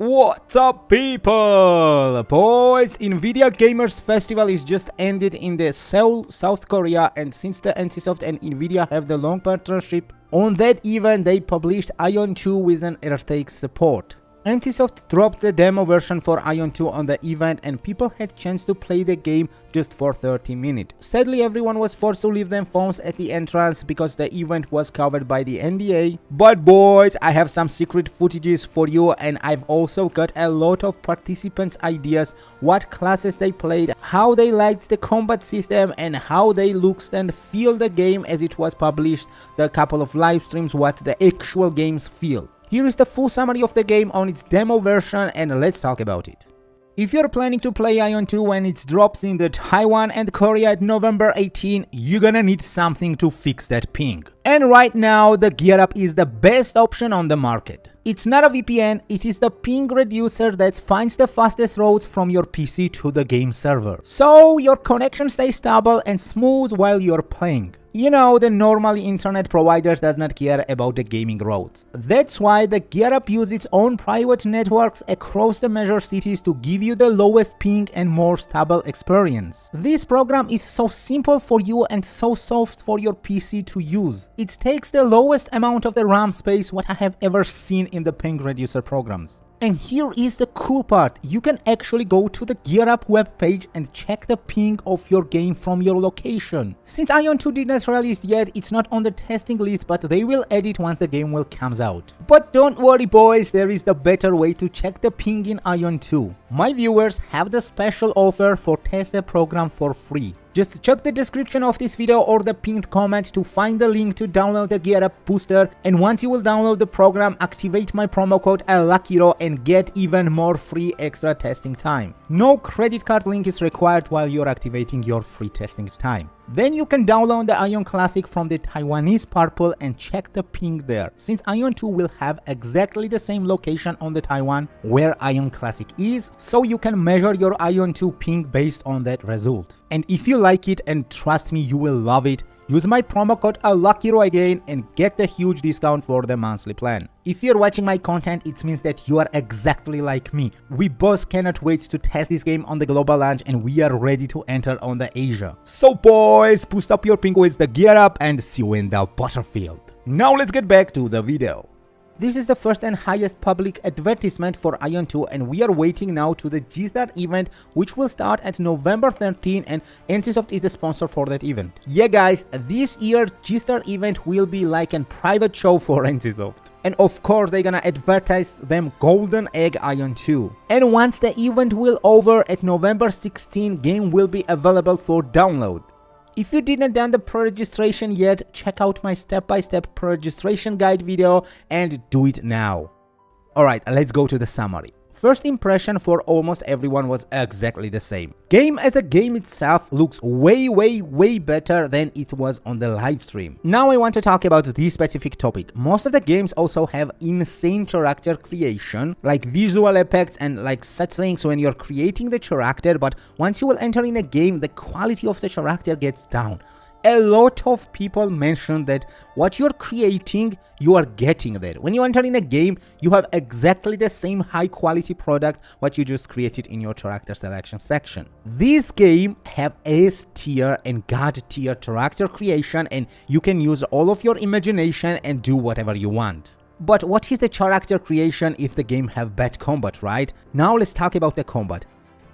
What's up, people? Boys, NVIDIA Gamers Festival is just ended in the Seoul, South Korea, and since the NCSoft and NVIDIA have the long partnership, on that event they published Aion 2 with an RTX support. NCSoft dropped the demo version for Aion 2 on the event and people had chance to play the game just for 30 minutes. Sadly, everyone was forced to leave their phones at the entrance because the event was covered by the NDA. But boys, I have some secret footages for you, and I've also got a lot of participants' ideas, what classes they played, how they liked the combat system, and how they looked and feel the game as it was published, the couple of live streams, what the actual games feel. Here is the full summary of the game on its demo version, and let's talk about it. If you're planning to play Aion 2 when it drops in the Taiwan and Korea at November 18, you're gonna need something to fix that ping. And right now, the GearUp is the best option on the market. It's not a VPN, it is the ping reducer that finds the fastest routes from your PC to the game server. So your connection stays stable and smooth while you're playing. You know, the normal internet providers does not care about the gaming routes. That's why the GearUp uses its own private networks across the major cities to give you the lowest ping and more stable experience. This program is so simple for you and so soft for your PC to use. It takes the lowest amount of the RAM space what I have ever seen in the ping reducer programs. And here is the cool part, you can actually go to the GearUp webpage and check the ping of your game from your location. Since Aion 2 did not release yet, it's not on the testing list, but they will add it once the game will comes out. But don't worry boys, there is the better way to check the ping in Aion 2. My viewers have the special offer for test the program for free. Just check the description of this video or the pinned comment to find the link to download the GearUp booster, and once you will download the program, activate my promo code aluckyro and get even more free extra testing time. No credit card link is required while you're activating your free testing time. Then you can download the Aion Classic from the Taiwanese Purple and check the ping there, since Aion 2 will have exactly the same location on the Taiwan where Aion Classic is, so you can measure your Aion 2 ping based on that result. And if you like it, and trust me, you will love it, use my promo code aluckyro again and get the huge discount for the monthly plan. If you're watching my content, it means that you are exactly like me. We both cannot wait to test this game on the global launch, and we are ready to enter on the Asia. So boys, boost up your ping with the GearUp and see you in the battlefield. Now let's get back to the video. This is the first and highest public advertisement for Aion 2, and we are waiting now to the GearUp event, which will start at November 13, and NCSoft is the sponsor for that event. Yeah guys, this year GearUp event will be like a private show for NCSoft. And of course they're gonna advertise them golden egg Aion 2. And once the event will over at November 16, game will be available for download. If you didn't done the pre-registration yet, check out my step-by-step pre-registration guide video and do it now. Alright, let's go to the summary. First impression for almost everyone was exactly the same. Game as a game itself looks way better than it was on the live stream. Now I want to talk about this specific topic. Most of the games also have insane character creation, like visual effects and like such things when you're creating the character, but once you will enter in a game, the quality of the character gets down. A lot of people mention that what you're creating, you are getting there. When you enter in a game, you have exactly the same high quality product what you just created in your character selection section. This game have S tier and God tier character creation, and you can use all of your imagination and do whatever you want. But what is the character creation if the game have bad combat, right? Now let's talk about the combat.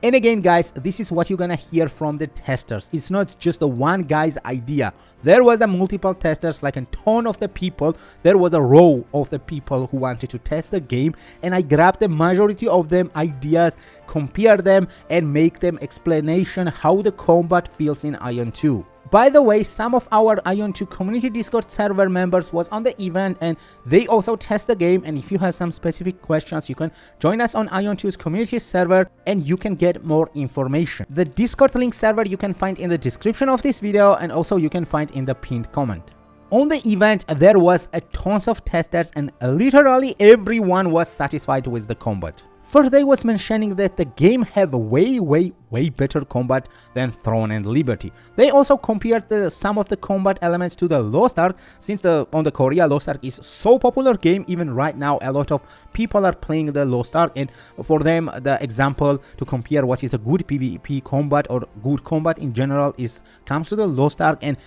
And again guys, this is what you're gonna hear from the testers. It's not just the one guy's idea. There was a multiple testers, like a ton of the people. There was a row of the people who wanted to test the game, and I grabbed the majority of them ideas, compare them, and make them explanation how the combat feels in Aion 2. By the way, some of our Aion 2 community Discord server members was on the event and they also test the game, and if you have some specific questions, you can join us on Aion 2's community server and you can get more information. The Discord link server you can find in the description of this video, and also you can find in the pinned comment. On the event, there was a tons of testers and literally everyone was satisfied with the combat. First, they was mentioning that the game have way better combat than Throne and Liberty. They also compared some of the combat elements to the Lost Ark, since on the Korea Lost Ark is so popular game. Even right now a lot of people are playing the Lost Ark, and for them the example to compare what is a good PvP combat or good combat in general is comes to the Lost Ark, and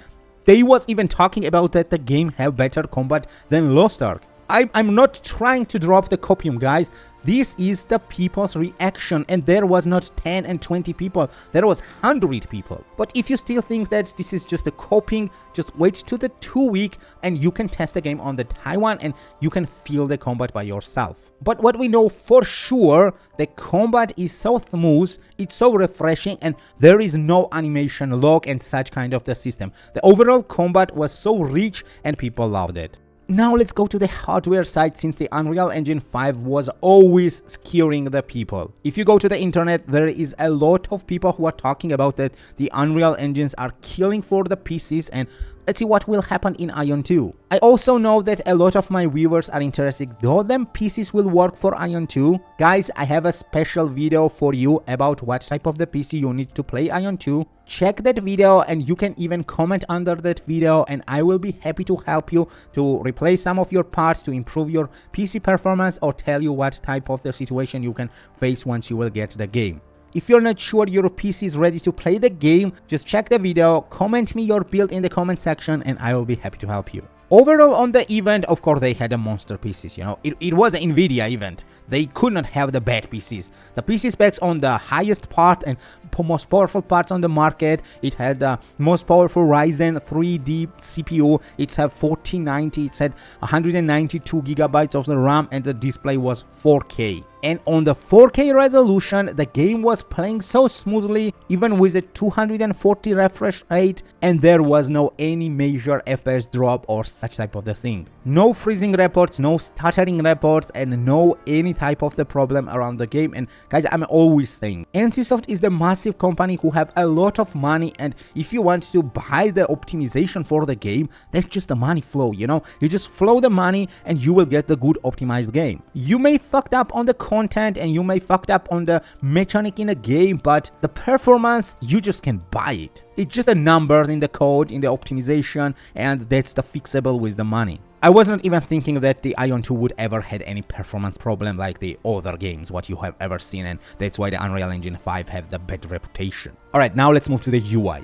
they was even talking about that the game have better combat than Lost Ark. I'm not trying to drop the copium, guys. This is the people's reaction, and there was not 10 and 20 people, there was 100 people. But if you still think that this is just a copying, just wait to the 2 week and you can test the game on the Taiwan and you can feel the combat by yourself. But what we know for sure, the combat is so smooth, it's so refreshing, and there is no animation log and such kind of the system. The overall combat was so rich and people loved it. Now let's go to the hardware side, since the Unreal Engine 5 was always scaring the people. If you go to the internet, there is a lot of people who are talking about that the Unreal Engines are killing for the PCs, and let's see what will happen in Aion 2. I also know that a lot of my viewers are interested though them PCs will work for Aion 2. Guys, I have a special video for you about what type of the PC you need to play Aion 2. Check that video and you can even comment under that video, and I will be happy to help you to replace some of your parts to improve your PC performance, or tell you what type of the situation you can face once you will get the game. If you're not sure your PC is ready to play the game, just check the video, comment me your build in the comment section, and I will be happy to help you. Overall on the event, of course, they had a monster PCs, you know, it was an NVIDIA event. They could not have the bad PCs. The PC specs on the highest part and most powerful parts on the market. It had the most powerful Ryzen 3D CPU. It had 4090, it had 192 gigabytes of the RAM, and the display was 4K. And on the 4K resolution, the game was playing so smoothly, even with a 240 refresh rate, and there was no any major FPS drop or such type of the thing. No freezing reports, no stuttering reports, and no any type of the problem around the game. And guys, I'm always saying, NCSoft is the massive company who have a lot of money, and if you want to buy the optimization for the game, that's just the money flow, you know. You just flow the money and you will get the good optimized game. You may fucked up on the content and you may fucked up on the mechanic in a game, but the performance, you just can buy it. It's just the numbers in the code, in the optimization, and that's the fixable with the money. I was not even thinking that the Aion 2 would ever had any performance problem like the other games what you have ever seen, and that's why the Unreal Engine 5 have the bad reputation. Alright, now let's move to the UI.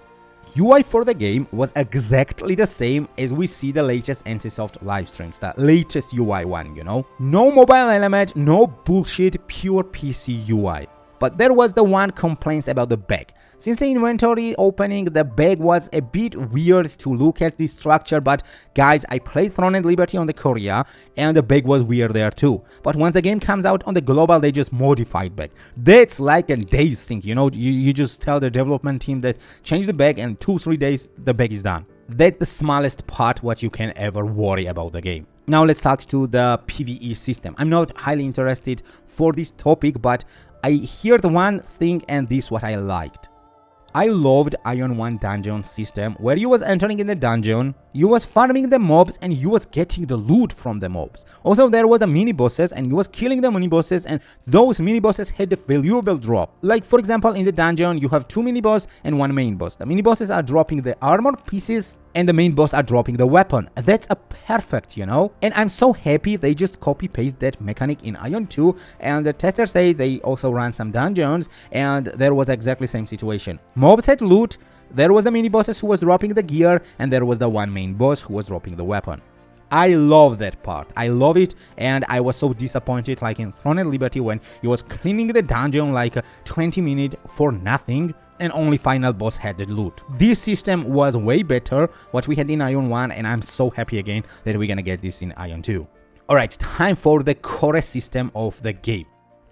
UI for the game was exactly the same as we see the latest NCSoft live streams, the latest UI one, you know. No mobile element, no bullshit, pure PC UI. But there was the one complaint about the bag. Since the inventory opening, the bag was a bit weird to look at this structure, but guys, I played Throne and Liberty on the Korea, and the bag was weird there too. But once the game comes out on the global, they just modified bag. That's like a day's thing, you know, you just tell the development team that change the bag, and 2-3 days the bag is done. That's the smallest part what you can ever worry about the game. Now let's talk to the PvE system. I'm not highly interested for this topic, but I heard one thing, and this what I liked. I loved Aion 1 dungeon system, where you was entering in the dungeon, you was farming the mobs, and you was getting the loot from the mobs. Also, there was a mini bosses, and you was killing the mini bosses, and those mini bosses had the valuable drop. Like for example, in the dungeon, you have 2 mini boss and 1 main boss. The mini bosses are dropping the armor pieces, and the main boss are dropping the weapon. That's a perfect, you know. And I'm so happy they just copy paste that mechanic in Aion 2, and the testers say they also ran some dungeons, and there was exactly same situation. Mobs had loot, there was the mini bosses who was dropping the gear, and there was the 1 main boss who was dropping the weapon. I love that part. I love it, and I was so disappointed like in Throne and Liberty when he was cleaning the dungeon like 20 minutes for nothing, and only final boss had the loot. This system was way better what we had in Aion 1, and I'm so happy again that we're gonna get this in Aion 2. Alright, time for the core system of the game.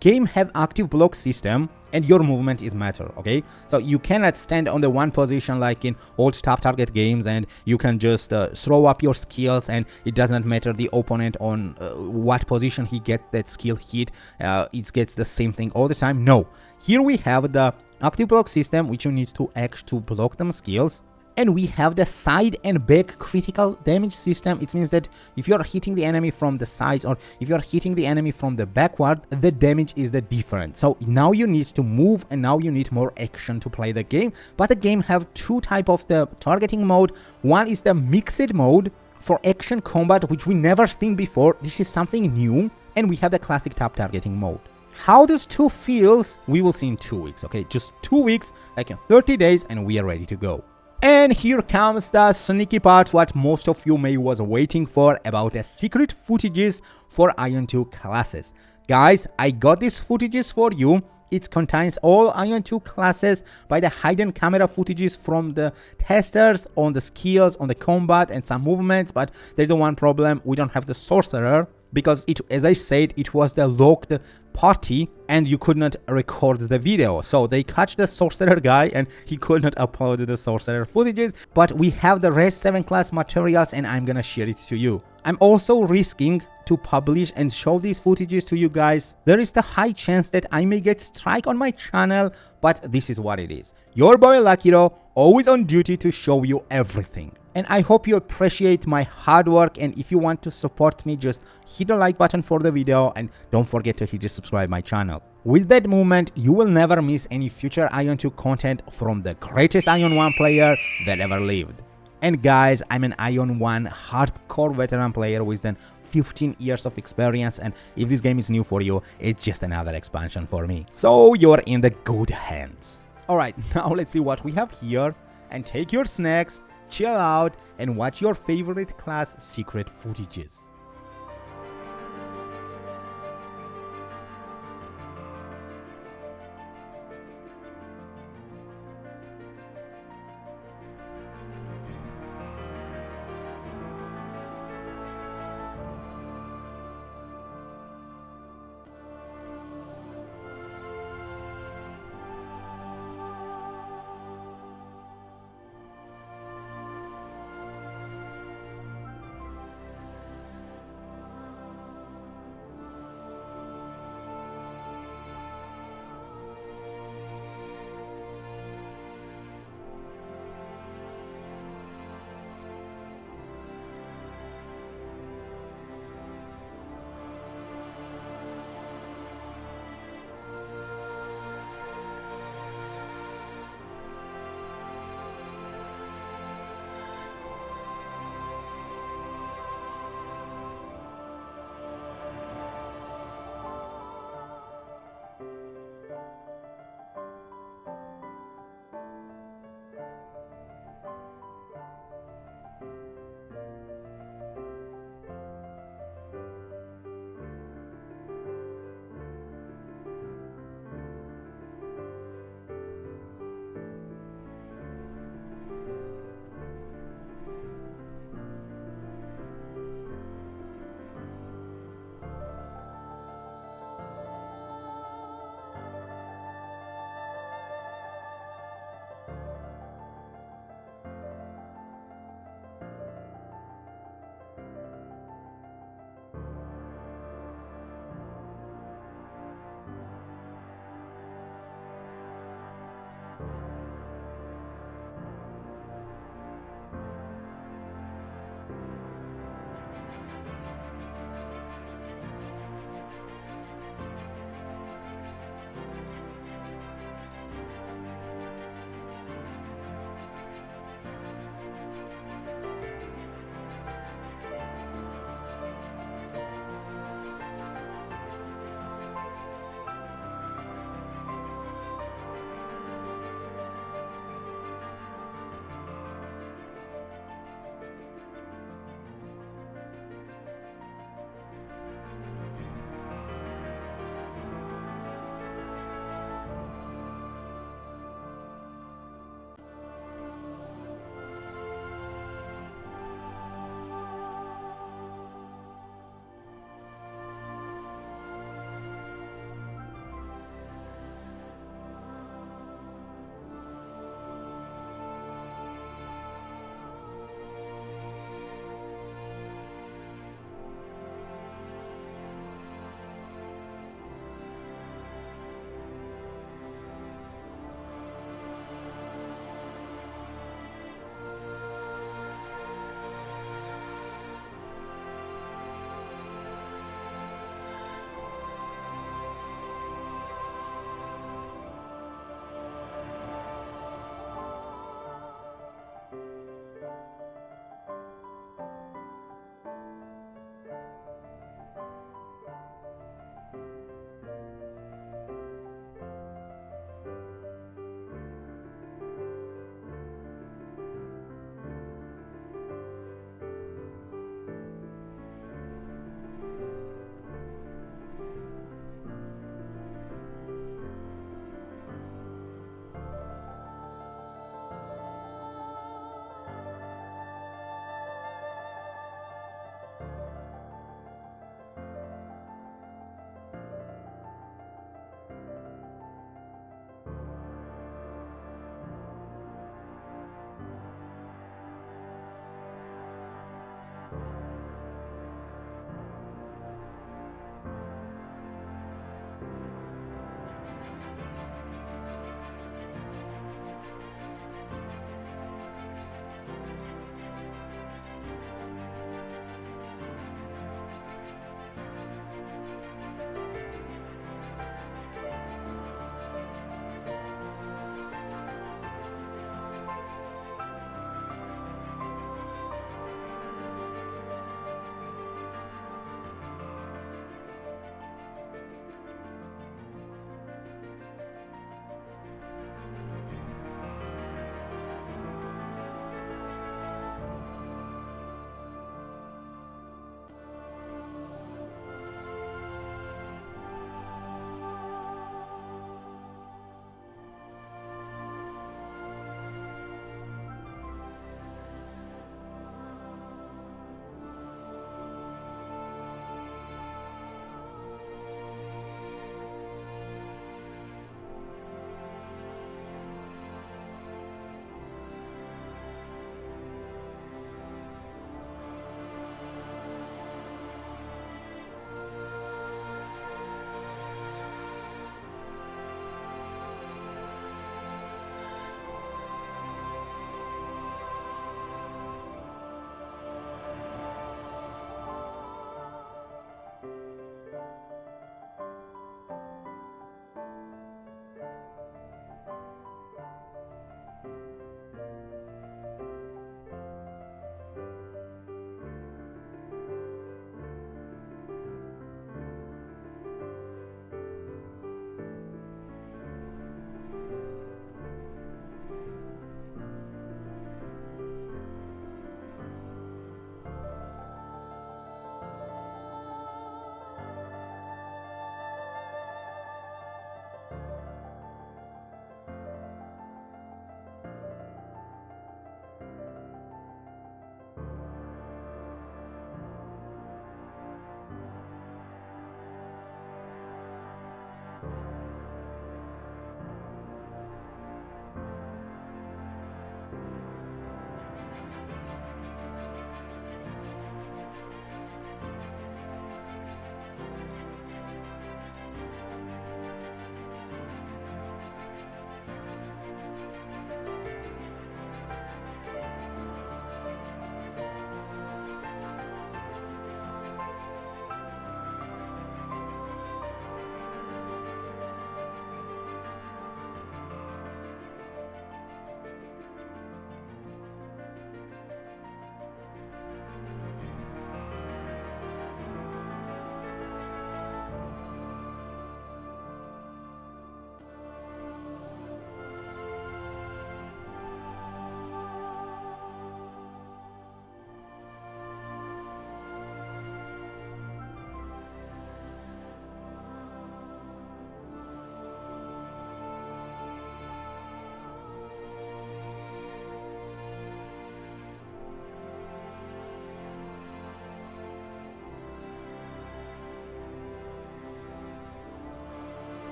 Game have active block system, and your movement is matter, okay? So you cannot stand on the one position like in old top target games, and you can just throw up your skills, and it doesn't matter the opponent on what position he get that skill hit, it gets the same thing all the time. No, here we have the active block system, which you need to act to block them skills. And we have the side and back critical damage system. It means that if you're hitting the enemy from the sides or if you're hitting the enemy from the backward, the damage is the different. So now you need to move and now you need more action to play the game. But the game have two type of the targeting mode. One is the mixed mode for action combat, which we never seen before. This is something new. And we have the classic tap targeting mode. How those two feels, we will see in 2 weeks, okay? Just 2 weeks, like in 30 days, and we are ready to go. And here comes the sneaky part, what most of you may was waiting for, about the secret footages for Aion 2 classes. Guys, I got these footages for you. It contains all Aion 2 classes by the hidden camera footages from the testers on the skills, on the combat, and some movements. But there's the one problem, we don't have the sorcerer, because it, as I said, it was the locked party and you could not record the video. So they catch the sorcerer guy and he could not upload the sorcerer footages. But we have the rest 7 class materials and I'm gonna share it to you. I'm also risking to publish and show these footages to you guys. There is the high chance that I may get strike on my channel, but this is what it is. Your boy aluckyro, always on duty to show you everything. And I hope you appreciate my hard work, and if you want to support me, just hit the like button for the video and don't forget to hit the subscribe my channel. With that movement, you will never miss any future Aion 2 content from the greatest Aion 1 player that ever lived. And guys, I'm an Aion 1 hardcore veteran player with 15 years of experience, and if this game is new for you, it's just another expansion for me. So you're in the good hands. Alright, now let's see what we have here, and take your snacks, chill out, and watch your favorite class secret footages.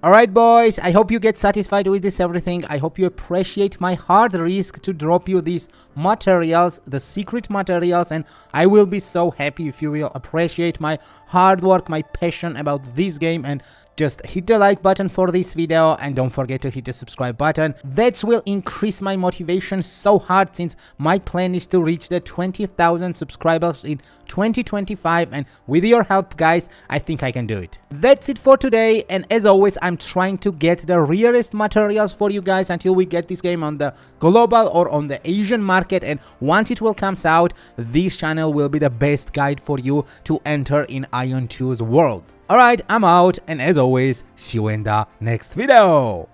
Alright boys, I hope you get satisfied with this everything. I hope you appreciate my hard risk to drop you these materials, the secret materials, and I will be so happy if you will appreciate my hard work, my passion about this game, and just hit the like button for this video and don't forget to hit the subscribe button. That will increase my motivation so hard, since my plan is to reach the 20,000 subscribers in 2025, and with your help guys, I think I can do it. That's it for today, and as always I'm trying to get the rarest materials for you guys until we get this game on the global or on the Asian market, and once it will comes out, this channel will be the best guide for you to enter in Aion 2's world. Alright, I'm out, and as always, see you in the next video.